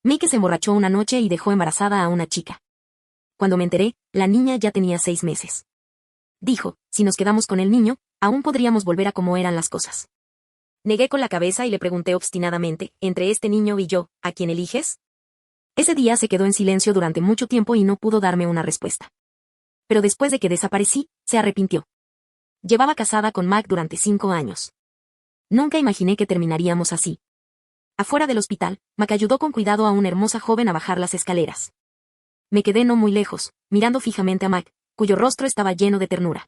Mike se emborrachó una noche y dejó embarazada a una chica. Cuando me enteré, la niña ya tenía 6 meses. Dijo, si nos quedamos con el niño, aún podríamos volver a como eran las cosas. Negué con la cabeza y le pregunté obstinadamente, entre este niño y yo, ¿a quién eliges? Ese día se quedó en silencio durante mucho tiempo y no pudo darme una respuesta. Pero después de que desaparecí, se arrepintió. Llevaba casada con Mac durante 5 años. Nunca imaginé que terminaríamos así. Afuera del hospital, Mac ayudó con cuidado a una hermosa joven a bajar las escaleras. Me quedé no muy lejos, mirando fijamente a Mac, cuyo rostro estaba lleno de ternura.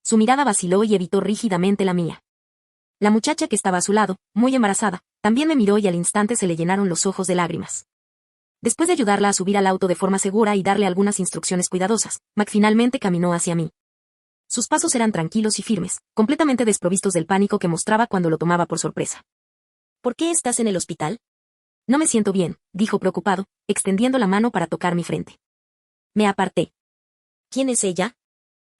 Su mirada vaciló y evitó rígidamente la mía. La muchacha que estaba a su lado, muy embarazada, también me miró y al instante se le llenaron los ojos de lágrimas. Después de ayudarla a subir al auto de forma segura y darle algunas instrucciones cuidadosas, Mac finalmente caminó hacia mí. Sus pasos eran tranquilos y firmes, completamente desprovistos del pánico que mostraba cuando lo tomaba por sorpresa. ¿Por qué estás en el hospital? No me siento bien, dijo preocupado, extendiendo la mano para tocar mi frente. Me aparté. ¿Quién es ella?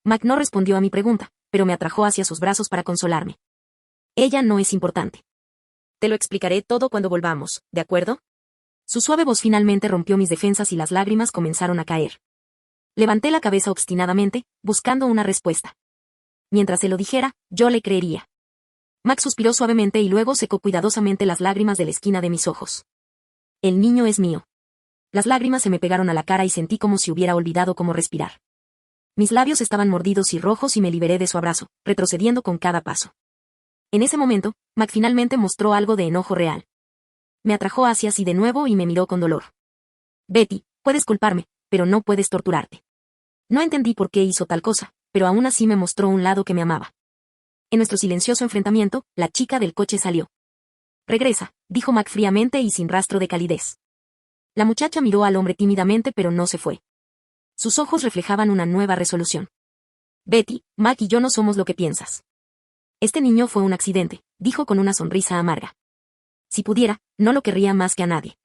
Mac no respondió a mi pregunta, pero me atrajo hacia sus brazos para consolarme. Ella no es importante. Te lo explicaré todo cuando volvamos, ¿de acuerdo? Su suave voz finalmente rompió mis defensas y las lágrimas comenzaron a caer. Levanté la cabeza obstinadamente, buscando una respuesta. Mientras se lo dijera, yo le creería. Max suspiró suavemente y luego secó cuidadosamente las lágrimas de la esquina de mis ojos. El niño es mío. Las lágrimas se me pegaron a la cara y sentí como si hubiera olvidado cómo respirar. Mis labios estaban mordidos y rojos y me liberé de su abrazo, retrocediendo con cada paso. En ese momento, Mac finalmente mostró algo de enojo real. Me atrajo hacia sí de nuevo y me miró con dolor. Betty, puedes culparme, pero no puedes torturarte. No entendí por qué hizo tal cosa, pero aún así me mostró un lado que me amaba. En nuestro silencioso enfrentamiento, la chica del coche salió. Regresa, dijo Mac fríamente y sin rastro de calidez. La muchacha miró al hombre tímidamente pero no se fue. Sus ojos reflejaban una nueva resolución. Betty, Mac y yo no somos lo que piensas. Este niño fue un accidente, dijo con una sonrisa amarga. Si pudiera, no lo querría más que a nadie.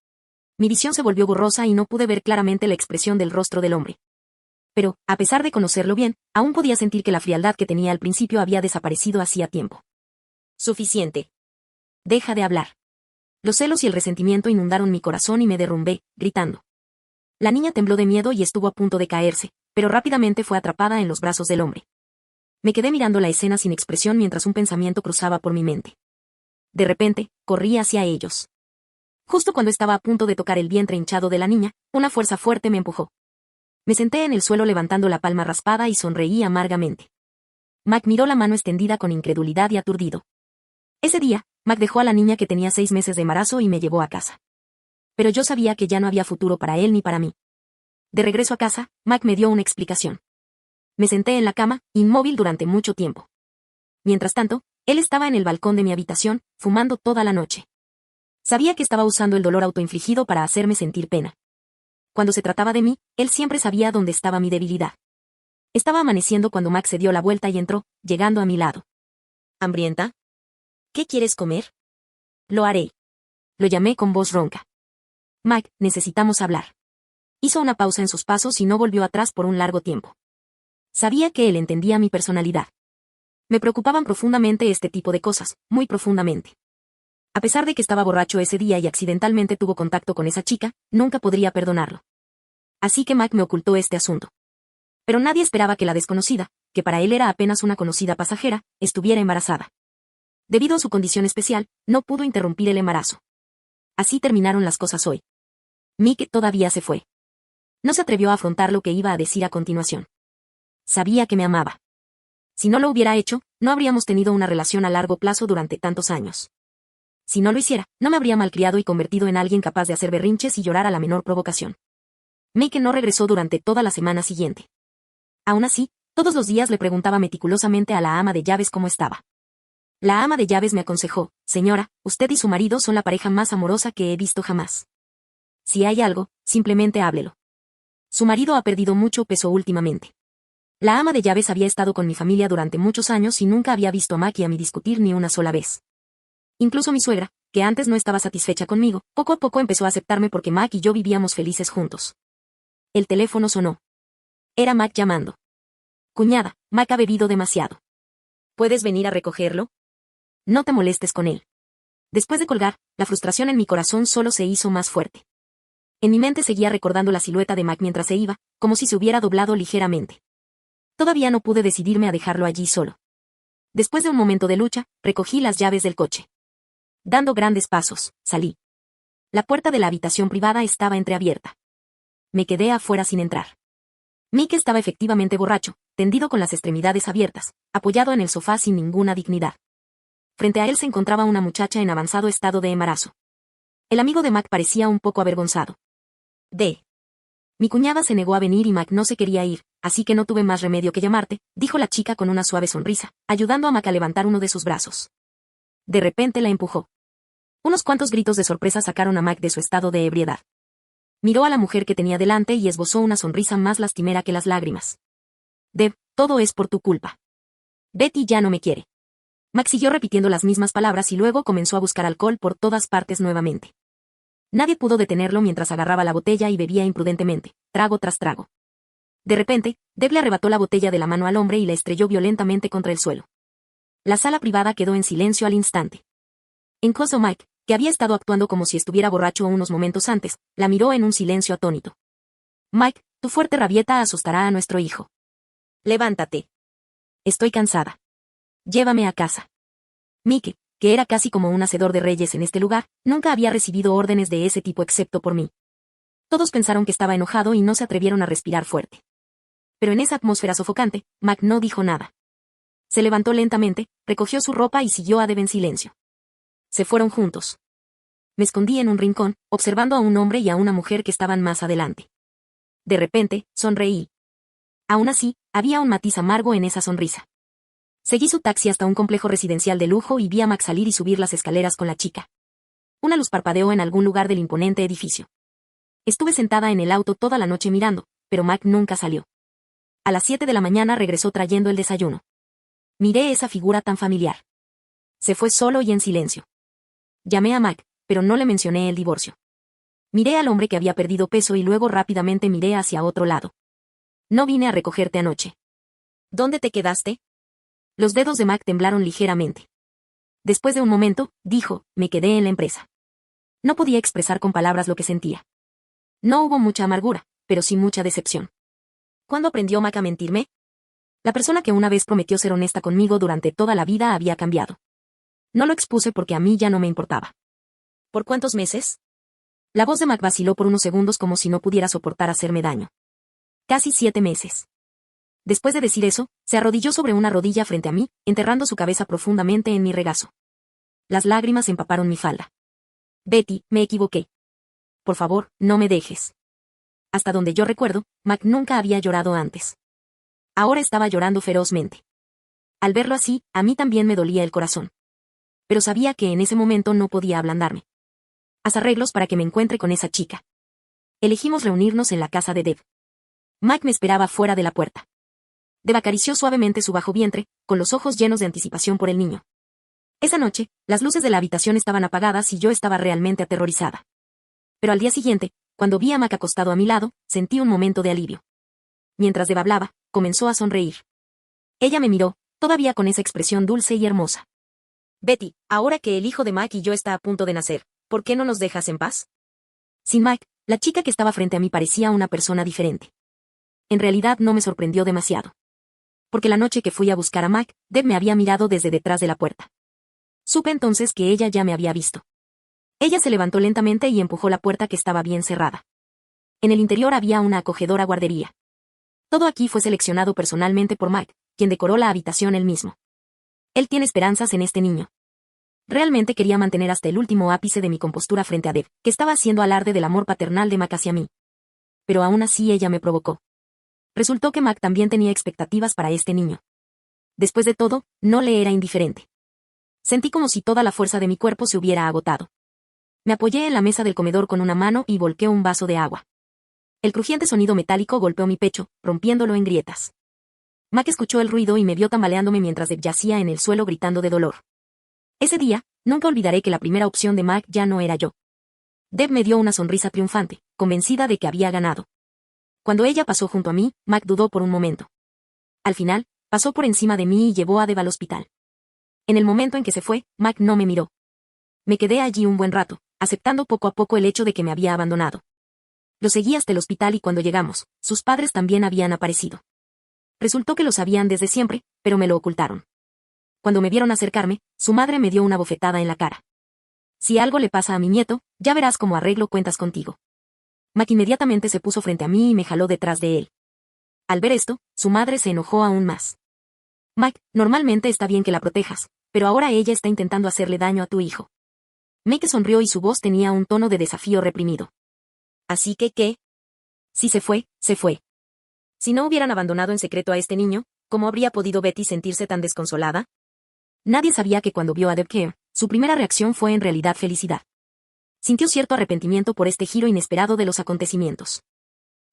Mi visión se volvió borrosa y no pude ver claramente la expresión del rostro del hombre. Pero, a pesar de conocerlo bien, aún podía sentir que la frialdad que tenía al principio había desaparecido hacía tiempo. Suficiente. Deja de hablar. Los celos y el resentimiento inundaron mi corazón y me derrumbé, gritando. La niña tembló de miedo y estuvo a punto de caerse, pero rápidamente fue atrapada en los brazos del hombre. Me quedé mirando la escena sin expresión mientras un pensamiento cruzaba por mi mente. De repente, corrí hacia ellos. Justo cuando estaba a punto de tocar el vientre hinchado de la niña, una fuerza fuerte me empujó. Me senté en el suelo levantando la palma raspada y sonreí amargamente. Mac miró la mano extendida con incredulidad y aturdido. Ese día, Mac dejó a la niña que tenía 6 meses de embarazo y me llevó a casa. Pero yo sabía que ya no había futuro para él ni para mí. De regreso a casa, Mac me dio una explicación. Me senté en la cama, inmóvil durante mucho tiempo. Mientras tanto, él estaba en el balcón de mi habitación, fumando toda la noche. Sabía que estaba usando el dolor autoinfligido para hacerme sentir pena. Cuando se trataba de mí, él siempre sabía dónde estaba mi debilidad. Estaba amaneciendo cuando Mac se dio la vuelta y entró, llegando a mi lado. ¿Hambrienta? ¿Qué quieres comer? Lo haré. Lo llamé con voz ronca. Mac, necesitamos hablar. Hizo una pausa en sus pasos y no volvió atrás por un largo tiempo. Sabía que él entendía mi personalidad. Me preocupaban profundamente este tipo de cosas, muy profundamente. A pesar de que estaba borracho ese día y accidentalmente tuvo contacto con esa chica, nunca podría perdonarlo. Así que Mac me ocultó este asunto. Pero nadie esperaba que la desconocida, que para él era apenas una conocida pasajera, estuviera embarazada. Debido a su condición especial, no pudo interrumpir el embarazo. Así terminaron las cosas hoy. Mick todavía se fue. No se atrevió a afrontar lo que iba a decir a continuación. Sabía que me amaba. Si no lo hubiera hecho, no habríamos tenido una relación a largo plazo durante tantos años. Si no lo hiciera, no me habría malcriado y convertido en alguien capaz de hacer berrinches y llorar a la menor provocación. Mick no regresó durante toda la semana siguiente. Aún así, todos los días le preguntaba meticulosamente a la ama de llaves cómo estaba. La ama de llaves me aconsejó, señora, usted y su marido son la pareja más amorosa que he visto jamás. Si hay algo, simplemente háblelo. Su marido ha perdido mucho peso últimamente. La ama de llaves había estado con mi familia durante muchos años y nunca había visto a Mac y a mí discutir ni una sola vez. Incluso mi suegra, que antes no estaba satisfecha conmigo, poco a poco empezó a aceptarme porque Mac y yo vivíamos felices juntos. El teléfono sonó. Era Mac llamando. Cuñada, Mac ha bebido demasiado. ¿Puedes venir a recogerlo? No te molestes con él. Después de colgar, la frustración en mi corazón solo se hizo más fuerte. En mi mente seguía recordando la silueta de Mac mientras se iba, como si se hubiera doblado ligeramente. Todavía no pude decidirme a dejarlo allí solo. Después de un momento de lucha, recogí las llaves del coche. Dando grandes pasos, salí. La puerta de la habitación privada estaba entreabierta. Me quedé afuera sin entrar. Mick estaba efectivamente borracho, tendido con las extremidades abiertas, apoyado en el sofá sin ninguna dignidad. Frente a él se encontraba una muchacha en avanzado estado de embarazo. El amigo de Mac parecía un poco avergonzado. Mi cuñada se negó a venir y Mac no se quería ir, así que no tuve más remedio que llamarte, dijo la chica con una suave sonrisa, ayudando a Mac a levantar uno de sus brazos. De repente la empujó. Unos cuantos gritos de sorpresa sacaron a Mac de su estado de ebriedad. Miró a la mujer que tenía delante y esbozó una sonrisa más lastimera que las lágrimas. Deb, todo es por tu culpa. Betty ya no me quiere. Mac siguió repitiendo las mismas palabras y luego comenzó a buscar alcohol por todas partes nuevamente. Nadie pudo detenerlo mientras agarraba la botella y bebía imprudentemente, trago tras trago. De repente, Deb le arrebató la botella de la mano al hombre y la estrelló violentamente contra el suelo. La sala privada quedó en silencio al instante. Incluso Mike, que había estado actuando como si estuviera borracho unos momentos antes, la miró en un silencio atónito. Mike, tu fuerte rabieta asustará a nuestro hijo. Levántate. Estoy cansada. Llévame a casa. Mike, que era casi como un hacedor de reyes en este lugar, nunca había recibido órdenes de ese tipo excepto por mí. Todos pensaron que estaba enojado y no se atrevieron a respirar fuerte. Pero en esa atmósfera sofocante, Mac no dijo nada. Se levantó lentamente, recogió su ropa y siguió a Deb en silencio. Se fueron juntos. Me escondí en un rincón, observando a un hombre y a una mujer que estaban más adelante. De repente, sonreí. Aún así, había un matiz amargo en esa sonrisa. Seguí su taxi hasta un complejo residencial de lujo y vi a Mac salir y subir las escaleras con la chica. Una luz parpadeó en algún lugar del imponente edificio. Estuve sentada en el auto toda la noche mirando, pero Mac nunca salió. A las 7 de la mañana regresó trayendo el desayuno. Miré esa figura tan familiar. Se fue solo y en silencio. Llamé a Mac, pero no le mencioné el divorcio. Miré al hombre que había perdido peso y luego rápidamente miré hacia otro lado. No vine a recogerte anoche. ¿Dónde te quedaste? Los dedos de Mac temblaron ligeramente. Después de un momento, dijo, me quedé en la empresa. No podía expresar con palabras lo que sentía. No hubo mucha amargura, pero sí mucha decepción. ¿Cuándo aprendió Mac a mentirme? La persona que una vez prometió ser honesta conmigo durante toda la vida había cambiado. No lo expuse porque a mí ya no me importaba. ¿Por cuántos meses? La voz de Mac vaciló por unos segundos como si no pudiera soportar hacerme daño. Casi 7 meses. Después de decir eso, se arrodilló sobre una rodilla frente a mí, enterrando su cabeza profundamente en mi regazo. Las lágrimas empaparon mi falda. Betty, me equivoqué. Por favor, no me dejes. Hasta donde yo recuerdo, Mac nunca había llorado antes. Ahora estaba llorando ferozmente. Al verlo así, a mí también me dolía el corazón. Pero sabía que en ese momento no podía ablandarme. Haz arreglos para que me encuentre con esa chica. Elegimos reunirnos en la casa de Deb. Mac me esperaba fuera de la puerta. Deb acarició suavemente su bajo vientre, con los ojos llenos de anticipación por el niño. Esa noche, las luces de la habitación estaban apagadas y yo estaba realmente aterrorizada. Pero al día siguiente, cuando vi a Mac acostado a mi lado, sentí un momento de alivio. Mientras Deb hablaba, comenzó a sonreír. Ella me miró, todavía con esa expresión dulce y hermosa. Betty, ahora que el hijo de Mac y yo está a punto de nacer, ¿por qué no nos dejas en paz? Sin Mac, la chica que estaba frente a mí parecía una persona diferente. En realidad no me sorprendió demasiado. Porque la noche que fui a buscar a Mac, Deb me había mirado desde detrás de la puerta. Supe entonces que ella ya me había visto. Ella se levantó lentamente y empujó la puerta que estaba bien cerrada. En el interior había una acogedora guardería. Todo aquí fue seleccionado personalmente por Mac, quien decoró la habitación él mismo. Él tiene esperanzas en este niño. Realmente quería mantener hasta el último ápice de mi compostura frente a Deb, que estaba haciendo alarde del amor paternal de Mac hacia mí. Pero aún así ella me provocó. Resultó que Mac también tenía expectativas para este niño. Después de todo, no le era indiferente. Sentí como si toda la fuerza de mi cuerpo se hubiera agotado. Me apoyé en la mesa del comedor con una mano y volqué un vaso de agua. El crujiente sonido metálico golpeó mi pecho, rompiéndolo en grietas. Mac escuchó el ruido y me vio tambaleándome mientras Deb yacía en el suelo gritando de dolor. Ese día, nunca olvidaré que la primera opción de Mac ya no era yo. Deb me dio una sonrisa triunfante, convencida de que había ganado. Cuando ella pasó junto a mí, Mac dudó por un momento. Al final, pasó por encima de mí y llevó a Deb al hospital. En el momento en que se fue, Mac no me miró. Me quedé allí un buen rato, aceptando poco a poco el hecho de que me había abandonado. Lo seguí hasta el hospital y cuando llegamos, sus padres también habían aparecido. Resultó que lo sabían desde siempre, pero me lo ocultaron. Cuando me vieron acercarme, su madre me dio una bofetada en la cara. Si algo le pasa a mi nieto, ya verás cómo arreglo cuentas contigo. Mac inmediatamente se puso frente a mí y me jaló detrás de él. Al ver esto, su madre se enojó aún más. Mac, normalmente está bien que la protejas, pero ahora ella está intentando hacerle daño a tu hijo. Mike sonrió y su voz tenía un tono de desafío reprimido. ¿Así que qué? Si se fue, se fue. Si no hubieran abandonado en secreto a este niño, ¿cómo habría podido Betty sentirse tan desconsolada? Nadie sabía que cuando vio a Deb Care, su primera reacción fue en realidad felicidad. Sintió cierto arrepentimiento por este giro inesperado de los acontecimientos.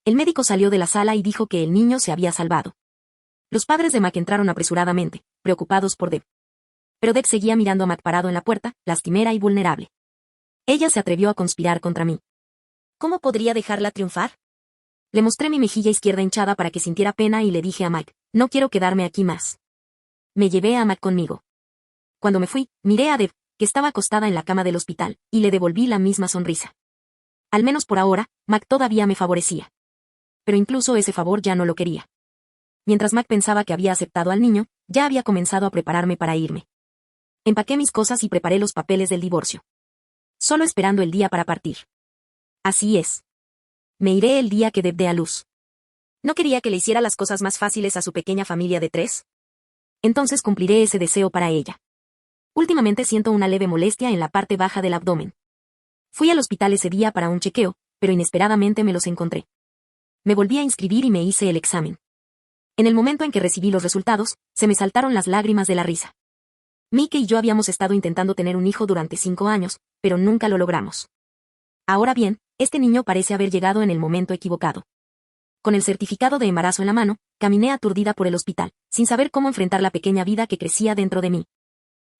El médico salió de la sala y dijo que el niño se había salvado. Los padres de Mac entraron apresuradamente, preocupados por Deb. Pero Deb seguía mirando a Mac parado en la puerta, lastimera y vulnerable. Ella se atrevió a conspirar contra mí. ¿Cómo podría dejarla triunfar? Le mostré mi mejilla izquierda hinchada para que sintiera pena y le dije a Mac, no quiero quedarme aquí más. Me llevé a Mac conmigo. Cuando me fui, miré a Deb, que estaba acostada en la cama del hospital, y le devolví la misma sonrisa. Al menos por ahora, Mac todavía me favorecía. Pero incluso ese favor ya no lo quería. Mientras Mac pensaba que había aceptado al niño, ya había comenzado a prepararme para irme. Empaqué mis cosas y preparé los papeles del divorcio. Solo esperando el día para partir. Así es. Me iré el día que Deb dé a luz. ¿No quería que le hiciera las cosas más fáciles a su pequeña familia de 3? Entonces cumpliré ese deseo para ella. Últimamente siento una leve molestia en la parte baja del abdomen. Fui al hospital ese día para un chequeo, pero inesperadamente me los encontré. Me volví a inscribir y me hice el examen. En el momento en que recibí los resultados, se me saltaron las lágrimas de la risa. Mike y yo habíamos estado intentando tener un hijo durante 5 años, pero nunca lo logramos. Ahora bien, este niño parece haber llegado en el momento equivocado. Con el certificado de embarazo en la mano, caminé aturdida por el hospital, sin saber cómo enfrentar la pequeña vida que crecía dentro de mí.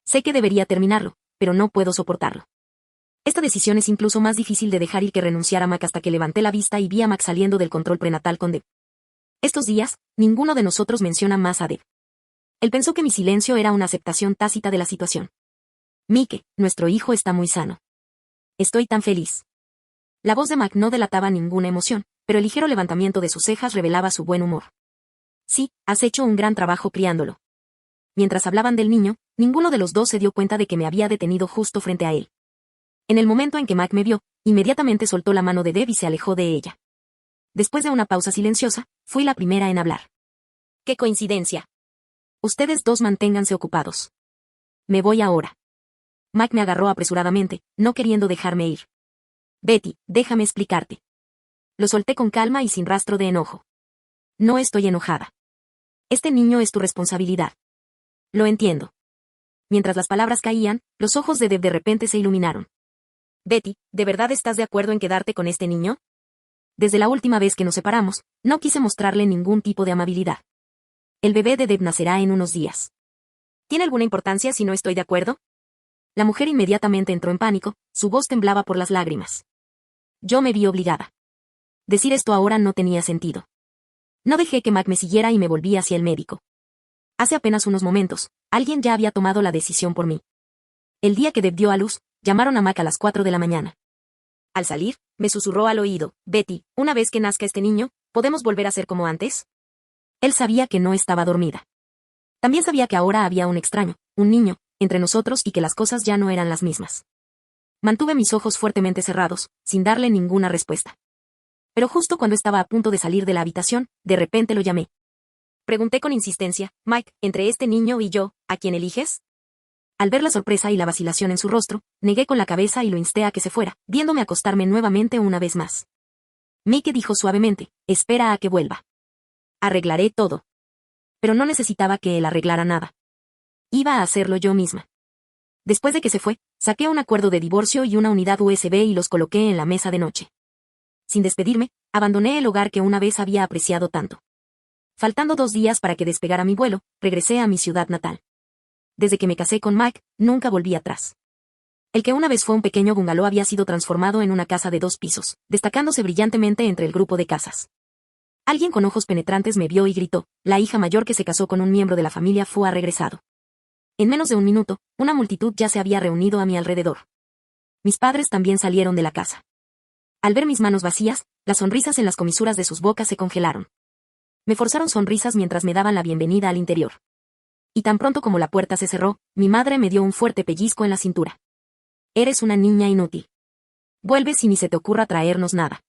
Sé que debería terminarlo, pero no puedo soportarlo. Esta decisión es incluso más difícil de dejar ir que renunciar a Mac hasta que levanté la vista y vi a Mac saliendo del control prenatal con Deb. Estos días, ninguno de nosotros menciona más a Deb. Él pensó que mi silencio era una aceptación tácita de la situación. Mike, nuestro hijo está muy sano. Estoy tan feliz. La voz de Mac no delataba ninguna emoción, pero el ligero levantamiento de sus cejas revelaba su buen humor. Sí, has hecho un gran trabajo criándolo. Mientras hablaban del niño, ninguno de los dos se dio cuenta de que me había detenido justo frente a él. En el momento en que Mac me vio, inmediatamente soltó la mano de Deb y se alejó de ella. Después de una pausa silenciosa, fui la primera en hablar. ¡Qué coincidencia! Ustedes dos manténganse ocupados. Me voy ahora. Mac me agarró apresuradamente, no queriendo dejarme ir. Betty, déjame explicarte. Lo solté con calma y sin rastro de enojo. No estoy enojada. Este niño es tu responsabilidad. Lo entiendo. Mientras las palabras caían, los ojos de Deb de repente se iluminaron. Betty, ¿de verdad estás de acuerdo en quedarte con este niño? Desde la última vez que nos separamos, no quise mostrarle ningún tipo de amabilidad. El bebé de Deb nacerá en unos días. ¿Tiene alguna importancia si no estoy de acuerdo? La mujer inmediatamente entró en pánico, su voz temblaba por las lágrimas. Yo me vi obligada. Decir esto ahora no tenía sentido. No dejé que Mac me siguiera y me volví hacia el médico. Hace apenas unos momentos, alguien ya había tomado la decisión por mí. El día que Deb dio a luz, llamaron a Mac a las 4 de la mañana. Al salir, me susurró al oído, Betty, una vez que nazca este niño, ¿podemos volver a ser como antes? Él sabía que no estaba dormida. También sabía que ahora había un extraño, un niño, entre nosotros y que las cosas ya no eran las mismas. Mantuve mis ojos fuertemente cerrados, sin darle ninguna respuesta. Pero justo cuando estaba a punto de salir de la habitación, de repente lo llamé. Pregunté con insistencia, Mike, entre este niño y yo, ¿a quién eliges? Al ver la sorpresa y la vacilación en su rostro, negué con la cabeza y lo insté a que se fuera, viéndome acostarme nuevamente una vez más. Mike dijo suavemente, espera a que vuelva. Arreglaré todo. Pero no necesitaba que él arreglara nada. Iba a hacerlo yo misma. Después de que se fue, saqué un acuerdo de divorcio y una unidad USB y los coloqué en la mesa de noche. Sin despedirme, abandoné el hogar que una vez había apreciado tanto. Faltando 2 días para que despegara mi vuelo, regresé a mi ciudad natal. Desde que me casé con Mike, nunca volví atrás. El que una vez fue un pequeño bungalow había sido transformado en una casa de 2 pisos, destacándose brillantemente entre el grupo de casas. Alguien con ojos penetrantes me vio y gritó, la hija mayor que se casó con un miembro de la familia ha regresado. En menos de un minuto, una multitud ya se había reunido a mi alrededor. Mis padres también salieron de la casa. Al ver mis manos vacías, Las sonrisas en las comisuras de sus bocas se congelaron. Me forzaron sonrisas mientras me daban la bienvenida al interior. Y tan pronto como la puerta se cerró, mi madre me dio un fuerte pellizco en la cintura. Eres una niña inútil. Vuelves y ni se te ocurra traernos nada.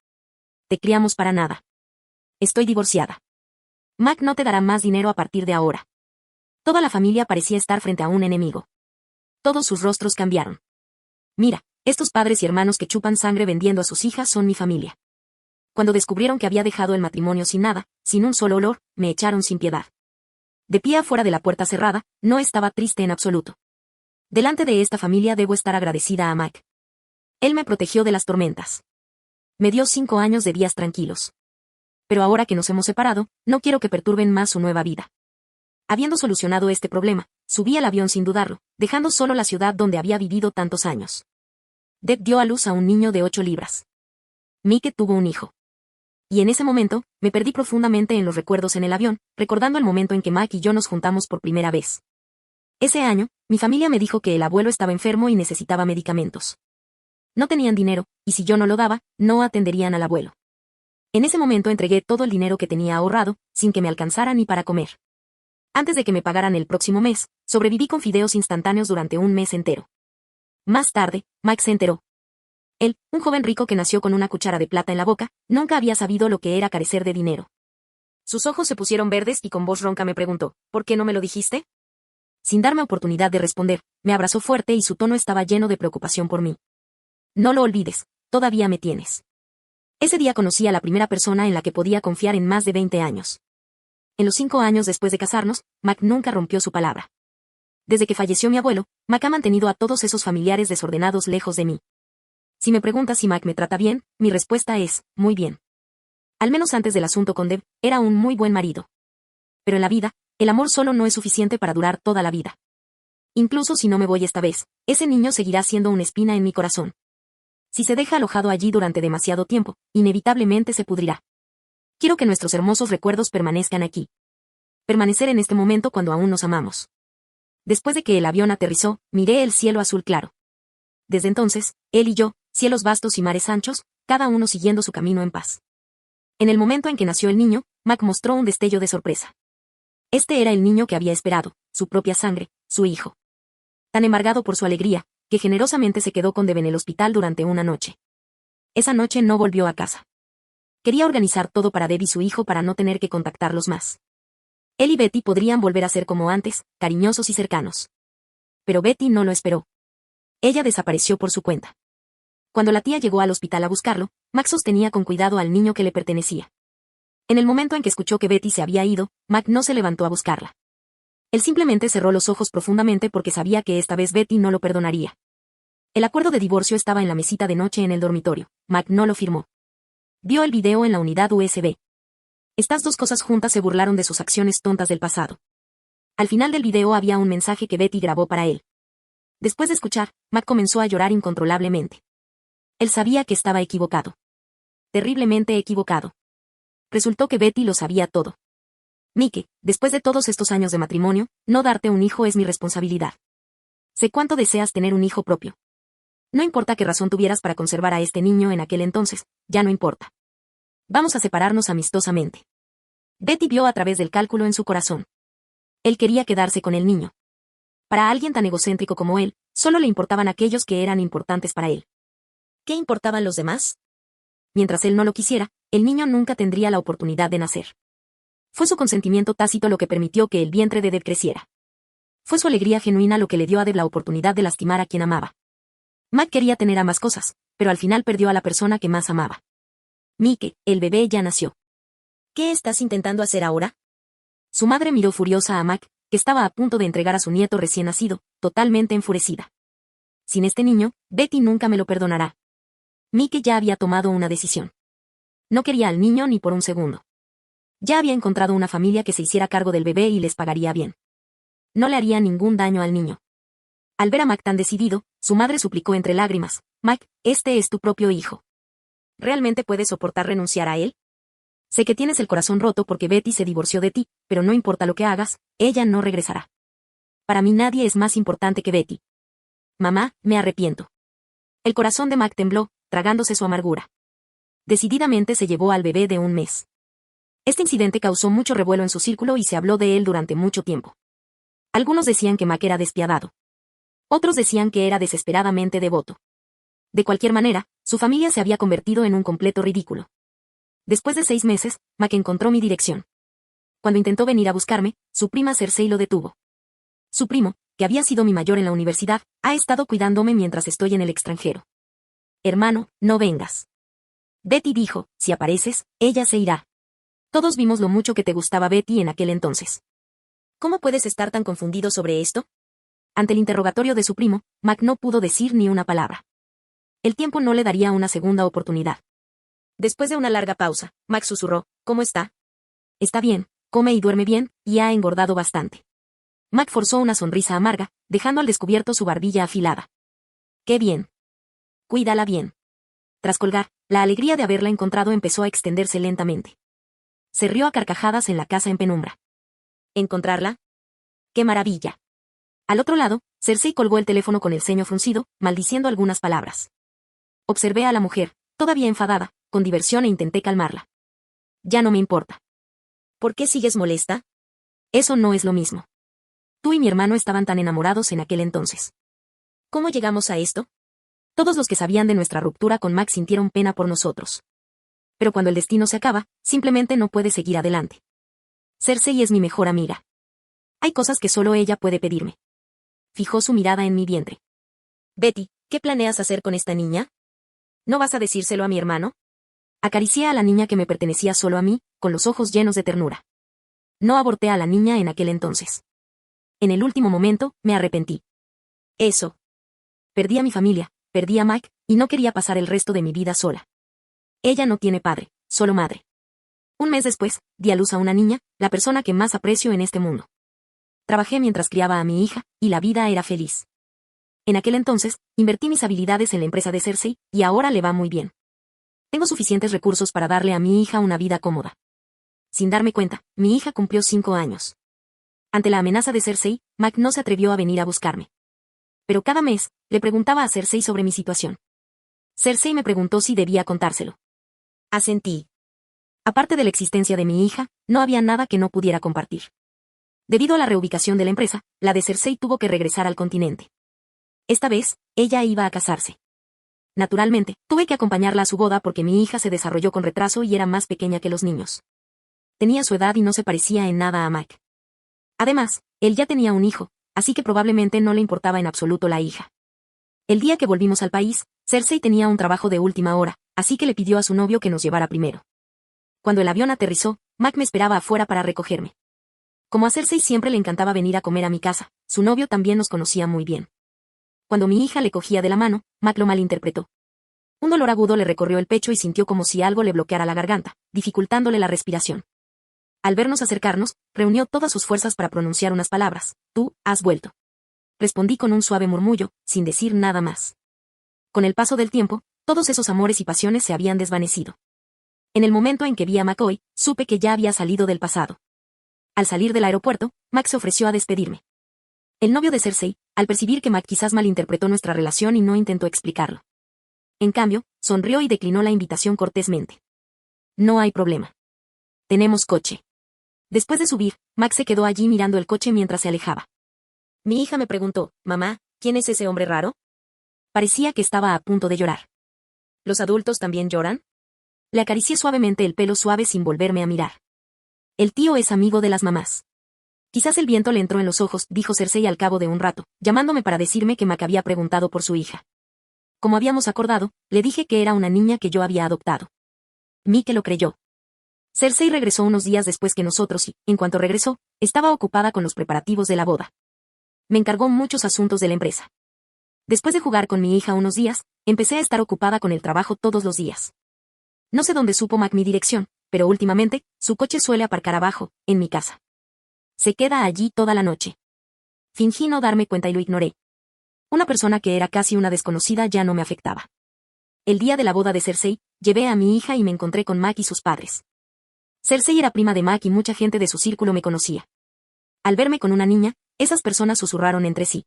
Te criamos para nada. Estoy divorciada. Mac no te dará más dinero a partir de ahora. Toda la familia parecía estar frente a un enemigo. Todos sus rostros cambiaron. Mira, estos padres y hermanos que chupan sangre vendiendo a sus hijas son mi familia. Cuando descubrieron que había dejado el matrimonio sin nada, sin un solo olor, me echaron sin piedad. De pie afuera de la puerta cerrada, no estaba triste en absoluto. Delante de esta familia debo estar agradecida a Mac. Él me protegió de las tormentas. Me dio 5 años de días tranquilos. Pero ahora que nos hemos separado, no quiero que perturben más su nueva vida. Habiendo solucionado este problema, subí al avión sin dudarlo, dejando solo la ciudad donde había vivido tantos años. Deb dio a luz a un niño de 8 libras. Mike tuvo un hijo. Y en ese momento, me perdí profundamente en los recuerdos en el avión, recordando el momento en que Mac y yo nos juntamos por primera vez. Ese año, mi familia me dijo que el abuelo estaba enfermo y necesitaba medicamentos. No tenían dinero, y si yo no lo daba, no atenderían al abuelo. En ese momento entregué todo el dinero que tenía ahorrado, sin que me alcanzara ni para comer. Antes de que me pagaran el próximo mes, sobreviví con fideos instantáneos durante un mes entero. Más tarde, Mike se enteró. Él, un joven rico que nació con una cuchara de plata en la boca, nunca había sabido lo que era carecer de dinero. Sus ojos se pusieron verdes y con voz ronca me preguntó, ¿por qué no me lo dijiste? Sin darme oportunidad de responder, me abrazó fuerte y su tono estaba lleno de preocupación por mí. No lo olvides, todavía me tienes. Ese día conocí a la primera persona en la que podía confiar en más de 20 años. En los 5 años después de casarnos, Mac nunca rompió su palabra. Desde que falleció mi abuelo, Mac ha mantenido a todos esos familiares desordenados lejos de mí. Si me preguntas si Mac me trata bien, mi respuesta es, muy bien. Al menos antes del asunto con Deb, era un muy buen marido. Pero en la vida, el amor solo no es suficiente para durar toda la vida. Incluso si no me voy esta vez, ese niño seguirá siendo una espina en mi corazón. Si se deja alojado allí durante demasiado tiempo, inevitablemente se pudrirá. Quiero que nuestros hermosos recuerdos permanezcan aquí. Permanecer en este momento cuando aún nos amamos. Después de que el avión aterrizó, miré el cielo azul claro. Desde entonces, él y yo, cielos vastos y mares anchos, cada uno siguiendo su camino en paz. En el momento en que nació el niño, Mac mostró un destello de sorpresa. Este era el niño que había esperado, su propia sangre, su hijo. Tan embargado por su alegría, que generosamente se quedó con Deb en el hospital durante una noche. Esa noche no volvió a casa. Quería organizar todo para Deb y su hijo para no tener que contactarlos más. Él y Betty podrían volver a ser como antes, cariñosos y cercanos. Pero Betty no lo esperó. Ella desapareció por su cuenta. Cuando la tía llegó al hospital a buscarlo, Mac sostenía con cuidado al niño que le pertenecía. En el momento en que escuchó que Betty se había ido, Mac no se levantó a buscarla. Él simplemente cerró los ojos profundamente porque sabía que esta vez Betty no lo perdonaría. El acuerdo de divorcio estaba en la mesita de noche en el dormitorio. Mac no lo firmó. Vio el video en la unidad USB. Estas dos cosas juntas se burlaron de sus acciones tontas del pasado. Al final del video había un mensaje que Betty grabó para él. Después de escuchar, Mac comenzó a llorar incontrolablemente. Él sabía que estaba equivocado. Terriblemente equivocado. Resultó que Betty lo sabía todo. Mike, después de todos estos años de matrimonio, no darte un hijo es mi responsabilidad. Sé cuánto deseas tener un hijo propio. No importa qué razón tuvieras para conservar a este niño en aquel entonces, ya no importa. Vamos a separarnos amistosamente. Betty vio a través del cálculo en su corazón. Él quería quedarse con el niño. Para alguien tan egocéntrico como él, solo le importaban aquellos que eran importantes para él. ¿Qué importaban los demás? Mientras él no lo quisiera, el niño nunca tendría la oportunidad de nacer. Fue su consentimiento tácito lo que permitió que el vientre de Deb creciera. Fue su alegría genuina lo que le dio a Deb la oportunidad de lastimar a quien amaba. Mac quería tener ambas cosas, pero al final perdió a la persona que más amaba. Mike, el bebé ya nació. ¿Qué estás intentando hacer ahora? Su madre miró furiosa a Mac, que estaba a punto de entregar a su nieto recién nacido, totalmente enfurecida. Sin este niño, Betty nunca me lo perdonará. Mike ya había tomado una decisión. No quería al niño ni por un segundo. Ya había encontrado una familia que se hiciera cargo del bebé y les pagaría bien. No le haría ningún daño al niño. Al ver a Mac tan decidido, su madre suplicó entre lágrimas, Mac, este es tu propio hijo. ¿Realmente puedes soportar renunciar a él? Sé que tienes el corazón roto porque Betty se divorció de ti, pero no importa lo que hagas, ella no regresará. Para mí nadie es más importante que Betty. Mamá, me arrepiento. El corazón de Mac tembló, tragándose su amargura. Decididamente se llevó al bebé de un mes. Este incidente causó mucho revuelo en su círculo y se habló de él durante mucho tiempo. Algunos decían que Mac era despiadado. Otros decían que era desesperadamente devoto. De cualquier manera, su familia se había convertido en un completo ridículo. Después de 6 meses, Mac encontró mi dirección. Cuando intentó venir a buscarme, su prima Cersei lo detuvo. Su primo, que había sido mi mayor en la universidad, ha estado cuidándome mientras estoy en el extranjero. Hermano, no vengas. Betty dijo, si apareces, ella se irá. Todos vimos lo mucho que te gustaba Betty en aquel entonces. ¿Cómo puedes estar tan confundido sobre esto? Ante el interrogatorio de su primo, Mac no pudo decir ni una palabra. El tiempo no le daría una segunda oportunidad. Después de una larga pausa, Mac susurró, ¿cómo está? Está bien, come y duerme bien, y ha engordado bastante. Mac forzó una sonrisa amarga, dejando al descubierto su barbilla afilada. ¡Qué bien! Cuídala bien. Tras colgar, la alegría de haberla encontrado empezó a extenderse lentamente. Se rió a carcajadas en la casa en penumbra. ¿Encontrarla? ¡Qué maravilla! Al otro lado, Cersei colgó el teléfono con el ceño fruncido, maldiciendo algunas palabras. Observé a la mujer, todavía enfadada, con diversión e intenté calmarla. Ya no me importa. ¿Por qué sigues molesta? Eso no es lo mismo. Tú y mi hermano estaban tan enamorados en aquel entonces. ¿Cómo llegamos a esto? Todos los que sabían de nuestra ruptura con Max sintieron pena por nosotros. Pero cuando el destino se acaba, simplemente no puede seguir adelante. Cersei es mi mejor amiga. Hay cosas que solo ella puede pedirme. Fijó su mirada en mi vientre. Betty, ¿qué planeas hacer con esta niña? ¿No vas a decírselo a mi hermano? Acaricié a la niña que me pertenecía solo a mí, con los ojos llenos de ternura. No aborté a la niña en aquel entonces. En el último momento, me arrepentí. Eso. Perdí a mi familia, perdí a Mike, y no quería pasar el resto de mi vida sola. Ella no tiene padre, solo madre. Un mes después, di a luz a una niña, la persona que más aprecio en este mundo. Trabajé mientras criaba a mi hija, y la vida era feliz. En aquel entonces, invertí mis habilidades en la empresa de Cersei, y ahora le va muy bien. Tengo suficientes recursos para darle a mi hija una vida cómoda. Sin darme cuenta, mi hija cumplió 5 años. Ante la amenaza de Cersei, Mac no se atrevió a venir a buscarme. Pero cada mes, le preguntaba a Cersei sobre mi situación. Cersei me preguntó si debía contárselo. Asentí. Aparte de la existencia de mi hija, no había nada que no pudiera compartir. Debido a la reubicación de la empresa, la de Cersei tuvo que regresar al continente. Esta vez, ella iba a casarse. Naturalmente, tuve que acompañarla a su boda porque mi hija se desarrolló con retraso y era más pequeña que los niños. Tenía su edad y no se parecía en nada a Mac. Además, él ya tenía un hijo, así que probablemente no le importaba en absoluto la hija. El día que volvimos al país, Cersei tenía un trabajo de última hora, así que le pidió a su novio que nos llevara primero. Cuando el avión aterrizó, Mac me esperaba afuera para recogerme. Como a Cersei siempre le encantaba venir a comer a mi casa, su novio también nos conocía muy bien. Cuando mi hija le cogía de la mano, Mac lo malinterpretó. Un dolor agudo le recorrió el pecho y sintió como si algo le bloqueara la garganta, dificultándole la respiración. Al vernos acercarnos, reunió todas sus fuerzas para pronunciar unas palabras. Tú, has vuelto. Respondí con un suave murmullo, sin decir nada más. Con el paso del tiempo, todos esos amores y pasiones se habían desvanecido. En el momento en que vi a McCoy, supe que ya había salido del pasado. Al salir del aeropuerto, Mac se ofreció a despedirme. El novio de Cersei, al percibir que Mac quizás malinterpretó nuestra relación y no intentó explicarlo. En cambio, sonrió y declinó la invitación cortésmente. No hay problema. Tenemos coche. Después de subir, Mac se quedó allí mirando el coche mientras se alejaba. Mi hija me preguntó, mamá, ¿quién es ese hombre raro? Parecía que estaba a punto de llorar. ¿Los adultos también lloran? Le acaricié suavemente el pelo suave sin volverme a mirar. El tío es amigo de las mamás. Quizás el viento le entró en los ojos, dijo Cersei al cabo de un rato, llamándome para decirme que Mac había preguntado por su hija. Como habíamos acordado, le dije que era una niña que yo había adoptado. Mike lo creyó. Cersei regresó unos días después que nosotros y, en cuanto regresó, estaba ocupada con los preparativos de la boda. Me encargó muchos asuntos de la empresa. Después de jugar con mi hija unos días, empecé a estar ocupada con el trabajo todos los días. No sé dónde supo Mac mi dirección, pero últimamente, su coche suele aparcar abajo, en mi casa. Se queda allí toda la noche. Fingí no darme cuenta y lo ignoré. Una persona que era casi una desconocida ya no me afectaba. El día de la boda de Cersei, llevé a mi hija y me encontré con Mac y sus padres. Cersei era prima de Mac y mucha gente de su círculo me conocía. Al verme con una niña, esas personas susurraron entre sí.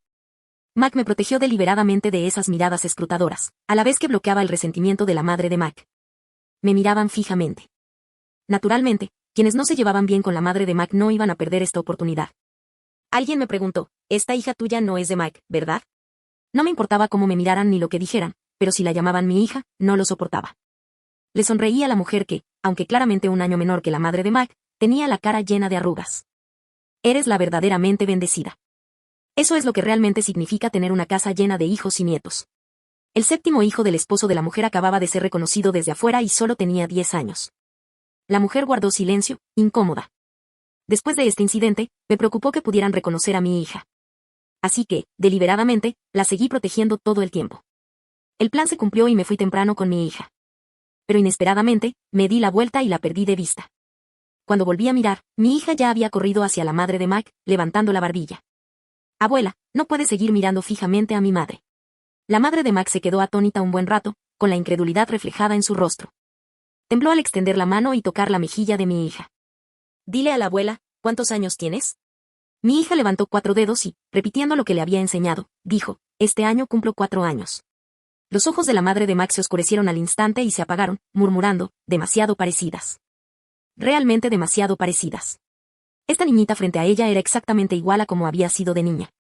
Mac me protegió deliberadamente de esas miradas escrutadoras, a la vez que bloqueaba el resentimiento de la madre de Mac. me miraban fijamente. Naturalmente, quienes no se llevaban bien con la madre de Mac no iban a perder esta oportunidad. Alguien me preguntó, esta hija tuya no es de Mac, ¿verdad? No me importaba cómo me miraran ni lo que dijeran, pero si la llamaban mi hija, no lo soportaba. Le sonreí a la mujer que, aunque claramente un año menor que la madre de Mac, tenía la cara llena de arrugas. Eres la verdaderamente bendecida. Eso es lo que realmente significa tener una casa llena de hijos y nietos. El séptimo hijo del esposo de la mujer acababa de ser reconocido desde afuera y solo tenía 10 años. La mujer guardó silencio, incómoda. Después de este incidente, me preocupó que pudieran reconocer a mi hija. Así que, deliberadamente, la seguí protegiendo todo el tiempo. El plan se cumplió y me fui temprano con mi hija. Pero inesperadamente, me di la vuelta y la perdí de vista. Cuando volví a mirar, mi hija ya había corrido hacia la madre de Mac, levantando la barbilla. Abuela, no puedes seguir mirando fijamente a mi madre. La madre de Mac se quedó atónita un buen rato, con la incredulidad reflejada en su rostro. Tembló al extender la mano y tocar la mejilla de mi hija. Dile a la abuela, ¿cuántos años tienes? Mi hija levantó 4 dedos y, repitiendo lo que le había enseñado, dijo, este año cumplo 4 años. Los ojos de la madre de Mac se oscurecieron al instante y se apagaron, murmurando, demasiado parecidas. Realmente demasiado parecidas. Esta niñita frente a ella era exactamente igual a como había sido de niña.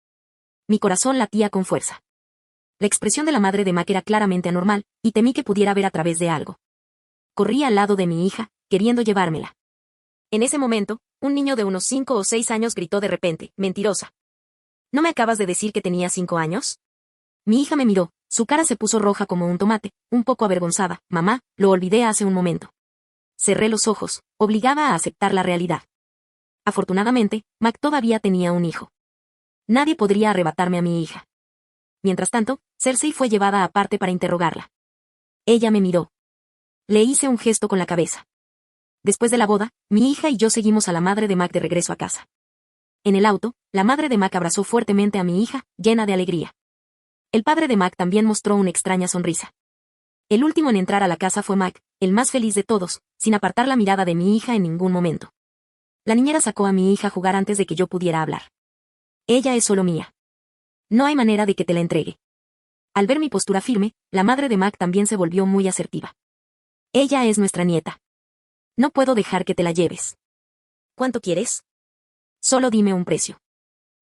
Mi corazón latía con fuerza. La expresión de la madre de Mac era claramente anormal, y temí que pudiera ver a través de algo. Corrí al lado de mi hija, queriendo llevármela. En ese momento, un niño de unos 5 o 6 años gritó de repente, mentirosa. ¿No me acabas de decir que tenía 5 años? Mi hija me miró, su cara se puso roja como un tomate, un poco avergonzada. Mamá, lo olvidé hace un momento. Cerré los ojos, obligada a aceptar la realidad. Afortunadamente, Mac todavía tenía un hijo. Nadie podría arrebatarme a mi hija. Mientras tanto, Cersei fue llevada aparte para interrogarla. Ella me miró. Le hice un gesto con la cabeza. Después de la boda, mi hija y yo seguimos a la madre de Mac de regreso a casa. En el auto, la madre de Mac abrazó fuertemente a mi hija, llena de alegría. El padre de Mac también mostró una extraña sonrisa. El último en entrar a la casa fue Mac, el más feliz de todos, sin apartar la mirada de mi hija en ningún momento. La niñera sacó a mi hija a jugar antes de que yo pudiera hablar. Ella es solo mía. No hay manera de que te la entregue. Al ver mi postura firme, la madre de Mac también se volvió muy asertiva. Ella es nuestra nieta. No puedo dejar que te la lleves. ¿Cuánto quieres? Solo dime un precio.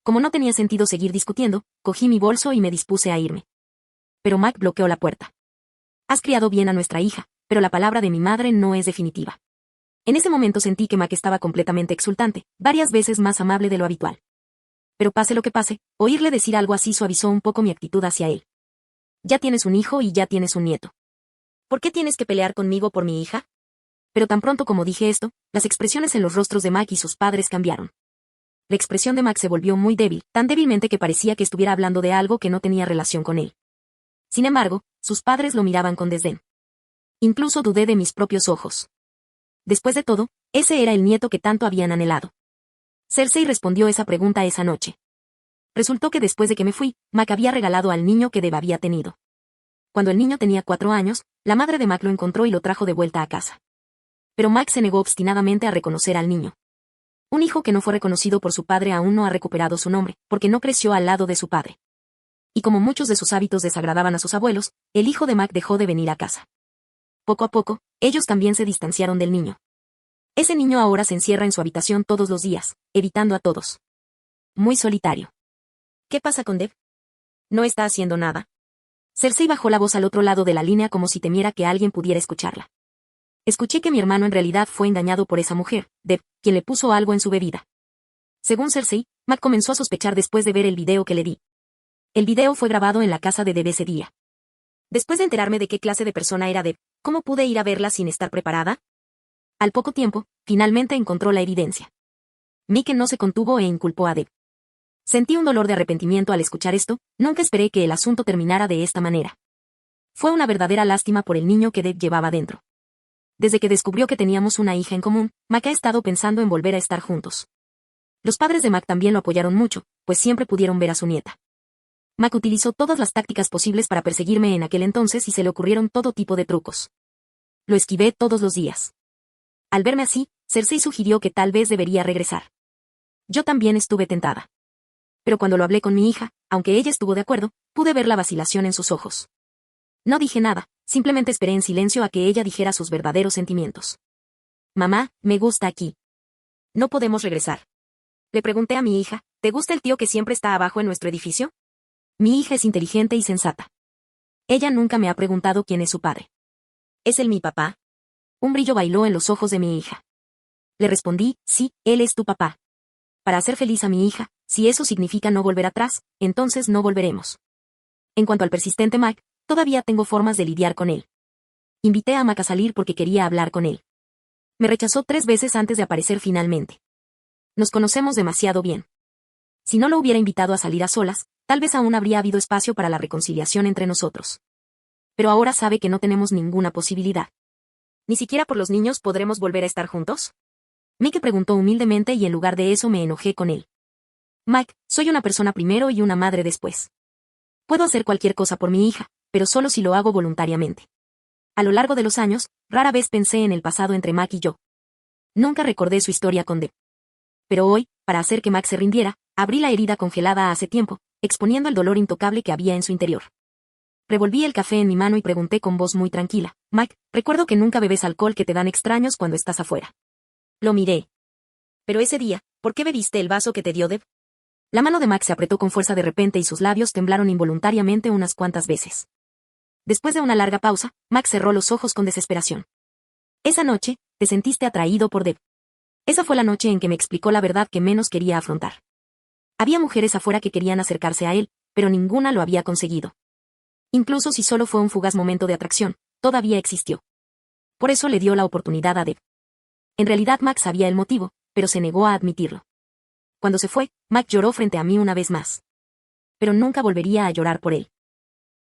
Como no tenía sentido seguir discutiendo, cogí mi bolso y me dispuse a irme. Pero Mac bloqueó la puerta. Has criado bien a nuestra hija, pero la palabra de mi madre no es definitiva. En ese momento sentí que Mac estaba completamente exultante, varias veces más amable de lo habitual. Pero pase lo que pase, oírle decir algo así suavizó un poco mi actitud hacia él. Ya tienes un hijo y ya tienes un nieto. ¿Por qué tienes que pelear conmigo por mi hija? Pero tan pronto como dije esto, las expresiones en los rostros de Mac y sus padres cambiaron. La expresión de Mac se volvió muy débil, tan débilmente que parecía que estuviera hablando de algo que no tenía relación con él. Sin embargo, sus padres lo miraban con desdén. Incluso dudé de mis propios ojos. Después de todo, ese era el nieto que tanto habían anhelado. Cersei respondió esa pregunta esa noche. Resultó que después de que me fui, Mac había regalado al niño que Deb había tenido. Cuando el niño tenía 4 años, la madre de Mac lo encontró y lo trajo de vuelta a casa. Pero Mac se negó obstinadamente a reconocer al niño. Un hijo que no fue reconocido por su padre aún no ha recuperado su nombre, porque no creció al lado de su padre. Y como muchos de sus hábitos desagradaban a sus abuelos, el hijo de Mac dejó de venir a casa. Poco a poco, ellos también se distanciaron del niño. Ese niño ahora se encierra en su habitación todos los días, evitando a todos. Muy solitario. ¿Qué pasa con Deb? No está haciendo nada. Cersei bajó la voz al otro lado de la línea como si temiera que alguien pudiera escucharla. Escuché que mi hermano en realidad fue engañado por esa mujer, Deb, quien le puso algo en su bebida. Según Cersei, Mac comenzó a sospechar después de ver el video que le di. El video fue grabado en la casa de Deb ese día. Después de enterarme de qué clase de persona era Deb, ¿cómo pude ir a verla sin estar preparada? Al poco tiempo, finalmente encontró la evidencia. Mike no se contuvo e inculpó a Deb. Sentí un dolor de arrepentimiento al escuchar esto, nunca esperé que el asunto terminara de esta manera. Fue una verdadera lástima por el niño que Deb llevaba dentro. Desde que descubrió que teníamos una hija en común, Mac ha estado pensando en volver a estar juntos. Los padres de Mac también lo apoyaron mucho, pues siempre pudieron ver a su nieta. Mac utilizó todas las tácticas posibles para perseguirme en aquel entonces y se le ocurrieron todo tipo de trucos. Lo esquivé todos los días. Al verme así, Cersei sugirió que tal vez debería regresar. Yo también estuve tentada. Pero cuando lo hablé con mi hija, aunque ella estuvo de acuerdo, pude ver la vacilación en sus ojos. No dije nada, simplemente esperé en silencio a que ella dijera sus verdaderos sentimientos. Mamá, me gusta aquí. No podemos regresar. Le pregunté a mi hija, ¿te gusta el tío que siempre está abajo en nuestro edificio? Mi hija es inteligente y sensata. Ella nunca me ha preguntado quién es su padre. ¿Es él mi papá? Un brillo bailó en los ojos de mi hija. Le respondí, sí, él es tu papá. Para hacer feliz a mi hija, si eso significa no volver atrás, entonces no volveremos. En cuanto al persistente Mac, todavía tengo formas de lidiar con él. Invité a Mac a salir porque quería hablar con él. Me rechazó 3 veces antes de aparecer finalmente. Nos conocemos demasiado bien. Si no lo hubiera invitado a salir a solas, tal vez aún habría habido espacio para la reconciliación entre nosotros. Pero ahora sabe que no tenemos ninguna posibilidad. ¿Ni siquiera por los niños podremos volver a estar juntos? Mike preguntó humildemente y en lugar de eso me enojé con él. Mike, soy una persona primero y una madre después. Puedo hacer cualquier cosa por mi hija, pero solo si lo hago voluntariamente. A lo largo de los años, rara vez pensé en el pasado entre Mac y yo. Nunca recordé su historia con Deb. Pero hoy, para hacer que Mac se rindiera, abrí la herida congelada hace tiempo, exponiendo el dolor intocable que había en su interior. Revolví el café en mi mano y pregunté con voz muy tranquila, Mac, recuerdo que nunca bebes alcohol que te dan extraños cuando estás afuera. Lo miré. Pero ese día, ¿por qué bebiste el vaso que te dio Deb? La mano de Mac se apretó con fuerza de repente y sus labios temblaron involuntariamente unas cuantas veces. Después de una larga pausa, Mac cerró los ojos con desesperación. Esa noche, te sentiste atraído por Deb. Esa fue la noche en que me explicó la verdad que menos quería afrontar. Había mujeres afuera que querían acercarse a él, pero ninguna lo había conseguido. Incluso si solo fue un fugaz momento de atracción, todavía existió. Por eso le dio la oportunidad a Deb. En realidad Mac sabía el motivo, pero se negó a admitirlo. Cuando se fue, Mac lloró frente a mí una vez más. Pero nunca volvería a llorar por él.